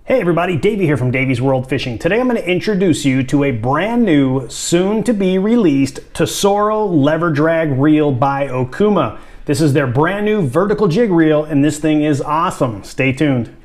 Hey everybody, Davey here from Davey's World Fishing. Today I'm going to introduce you to a brand new, soon to be released Tesoro lever drag reel by Okuma. This is their brand new vertical jig reel and this thing is awesome. Stay tuned.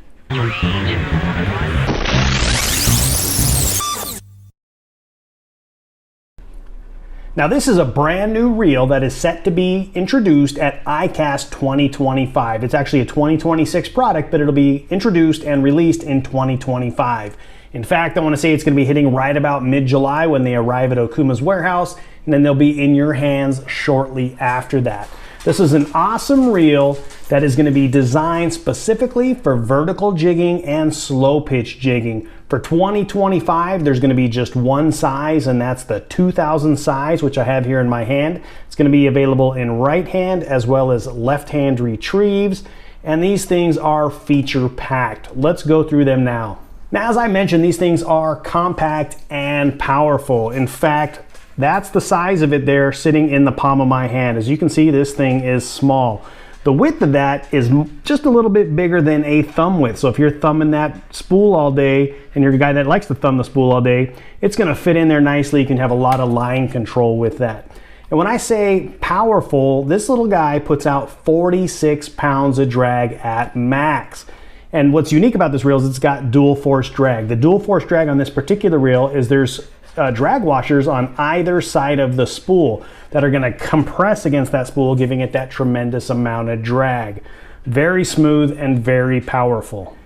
Now this is a brand new reel that is set to be introduced at ICAST 2025. It's actually a 2026 product, but it'll be introduced and released in 2025. In fact, I want to say it's going to be hitting right about mid-July when they arrive at Okuma's warehouse, and then they'll be in your hands shortly after that. This is an awesome reel that is going to be designed specifically for vertical jigging and slow pitch jigging. For 2025, there's going to be just one size, and that's the 2000 size, which I have here in my hand. It's going to be available in right hand as well as left hand retrieves, and these things are feature packed. Let's go through them now. Now, as I mentioned, these things are compact and powerful. In fact, that's the size of it there sitting in the palm of my hand. As you can see, this thing is small. The width of that is just a little bit bigger than a thumb width. So if you're thumbing that spool all day and you're a guy that likes to thumb the spool all day, it's gonna fit in there nicely. You can have a lot of line control with that. And when I say powerful, this little guy puts out 46 pounds of drag at max. And what's unique about this reel is it's got dual force drag. The dual force drag on this particular reel is there's drag washers on either side of the spool that are going to compress against that spool, giving it that tremendous amount of drag. Very smooth and very powerful.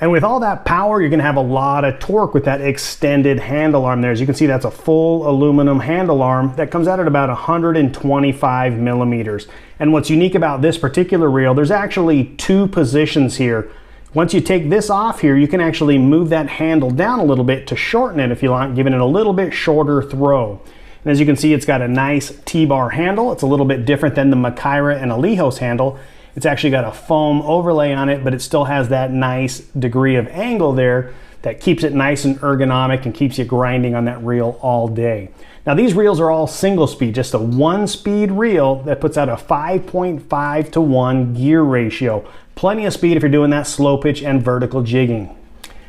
And with all that power, you're going to have a lot of torque with that extended handle arm there. As you can see, that's a full aluminum handle arm that comes out at about 125 millimeters. And what's unique about this particular reel, there's actually two positions here. Once you take this off here, you can actually move that handle down a little bit to shorten it if you want, giving it a little bit shorter throw. And as you can see, it's got a nice T-bar handle. It's a little bit different than the Makira and Alejos handle. It's actually got a foam overlay on it, but it still has that nice degree of angle there that keeps it nice and ergonomic and keeps you grinding on that reel all day. Now these reels are all single speed, just a one-speed reel that puts out a 5.5 to 1 gear ratio. Plenty of speed if you're doing that slow pitch and vertical jigging.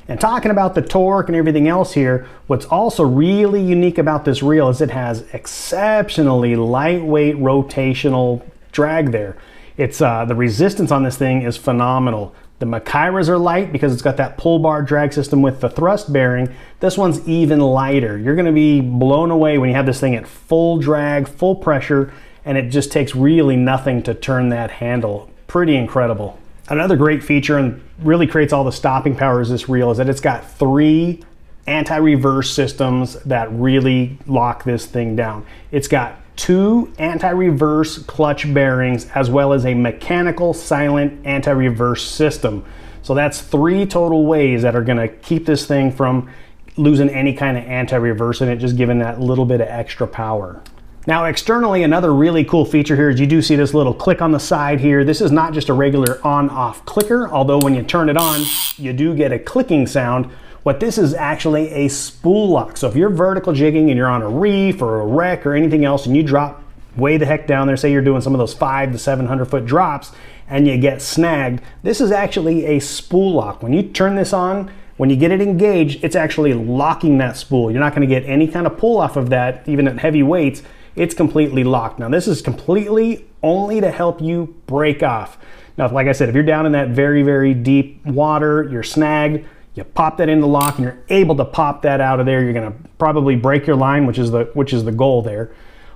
And talking about the torque and everything else here, what's also really unique about this reel is it has exceptionally lightweight rotational drag there. It's the resistance on this thing is phenomenal. The Makiras are light because it's got that pull bar drag system with the thrust bearing. This one's even lighter. You're going to be blown away when you have this thing at full drag, full pressure, and it just takes really nothing to turn that handle. Pretty incredible. Another great feature and really creates all the stopping power of this reel is that it's got 3 anti-reverse systems that really lock this thing down. It's got 2 anti-reverse clutch bearings as well as a mechanical silent anti-reverse system. So that's 3 total ways that are going to keep this thing from losing any kind of anti-reverse in it, just giving that little bit of extra power. Now externally, another really cool feature here is you do see this little click on the side here. This is not just a regular on-off clicker, although when you turn it on, you do get a clicking sound. What this is actually a spool lock. So if you're vertical jigging and you're on a reef or a wreck or anything else and you drop way the heck down there, say you're doing some of those 500 to 700 foot drops and you get snagged, this is actually a spool lock. When you turn this on, when you get it engaged, it's actually locking that spool. You're not going to get any kind of pull off of that, even at heavy weights. It's completely locked. Now this is completely only to help you break off. Now, like I said, if you're down in that very, very deep water, you're snagged, you pop that in the lock and you're able to pop that out of there. You're gonna probably break your line, which is the goal there,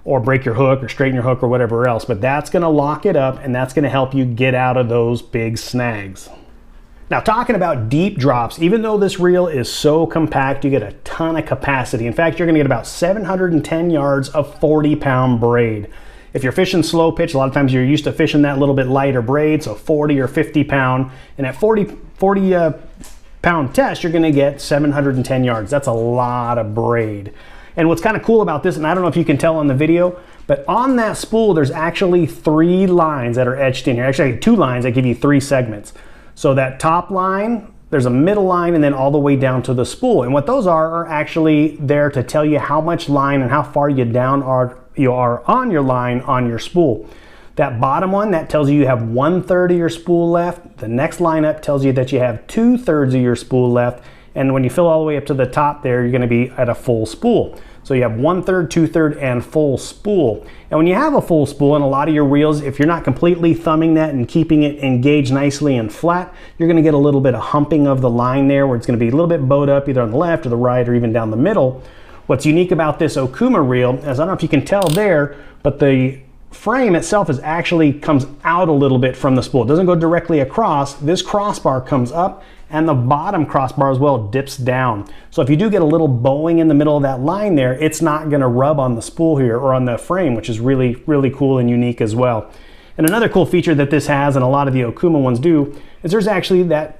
or break your hook or straighten your hook or whatever else, but that's gonna lock it up and that's gonna help you get out of those big snags. Now talking about deep drops, even though this reel is so compact, you get a ton of capacity. In fact, you're gonna get about 710 yards of 40-pound braid. If you're fishing slow pitch, a lot of times you're used to fishing that little bit lighter braid, so 40 or 50 pound, and at 40 pound test, you're gonna get 710 yards. That's a lot of braid. And what's kind of cool about this, and I don't know if you can tell on the video, but on that spool, there's actually 3 lines that are etched in here. Actually, 2 lines that give you 3 segments. So that top line, there's a middle line, and then all the way down to the spool. And what those are actually there to tell you how much line and how far you are on your line on your spool. That bottom one, that tells you have 1/3 of your spool left. The next line up tells you that you have 2/3 of your spool left. And when you fill all the way up to the top there, you're gonna be at a full spool. So you have 1/3, 2/3, and full spool. And when you have a full spool in a lot of your reels, if you're not completely thumbing that and keeping it engaged nicely and flat, you're gonna get a little bit of humping of the line there where it's gonna be a little bit bowed up either on the left or the right or even down the middle. What's unique about this Okuma reel is, I don't know if you can tell there, but the frame itself is actually comes out a little bit from the spool. It doesn't go directly across. This crossbar comes up and the bottom crossbar as well dips down. So if you do get a little bowing in the middle of that line there, it's not gonna rub on the spool here or on the frame, which is really, really cool and unique as well. And another cool feature that this has, and a lot of the Okuma ones do, is there's actually that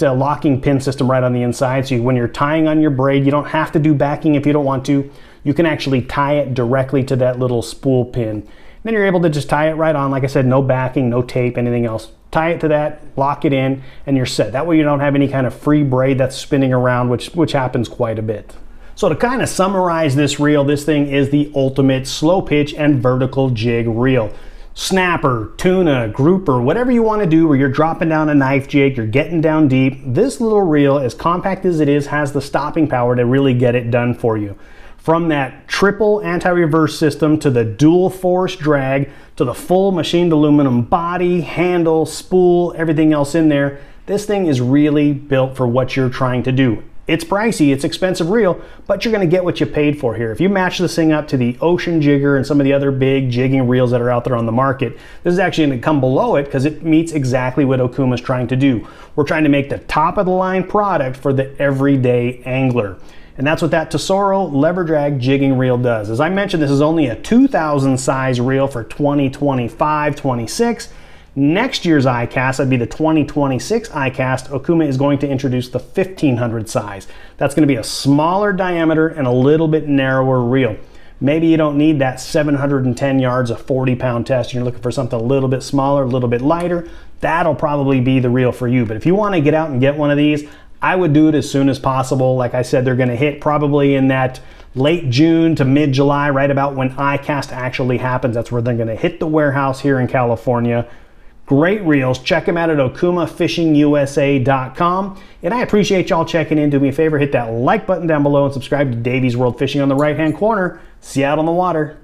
locking pin system right on the inside. So when you're tying on your braid, you don't have to do backing if you don't want to. You can actually tie it directly to that little spool pin. Then you're able to just tie it right on. Like I said, no backing, no tape, anything else. Tie it to that, lock it in, and you're set. That way you don't have any kind of free braid that's spinning around, which happens quite a bit. So to kind of summarize this reel, this thing is the ultimate slow pitch and vertical jig reel. Snapper, tuna, grouper, whatever you want to do where you're dropping down a knife jig, you're getting down deep, this little reel, as compact as it is, has the stopping power to really get it done for you. From that triple anti-reverse system to the dual force drag to the full machined aluminum body, handle, spool, everything else in there, this thing is really built for what you're trying to do. It's pricey, it's expensive reel, but you're gonna get what you paid for here. If you match this thing up to the Ocean Jigger and some of the other big jigging reels that are out there on the market, this is actually gonna come below it because it meets exactly what Okuma's trying to do. We're trying to make the top of the line product for the everyday angler. And that's what that Tesoro lever drag jigging reel does. As I mentioned, this is only a 2000 size reel for 2025-26. Next year's ICAST, that'd be the 2026 ICAST, Okuma is going to introduce the 1500 size. That's going to be a smaller diameter and a little bit narrower reel. Maybe you don't need that 710 yards of 40-pound test. You're looking for something a little bit smaller, a little bit lighter. That'll probably be the reel for you. But if you want to get out and get one of these, I would do it as soon as possible. Like I said, they're going to hit probably in that late June to mid-July, right about when ICAST actually happens. That's where they're going to hit the warehouse here in California. Great reels. Check them out at okumafishingusa.com. And I appreciate y'all checking in. Do me a favor, hit that like button down below and subscribe to Davy's World Fishing on the right-hand corner. See you out on the water.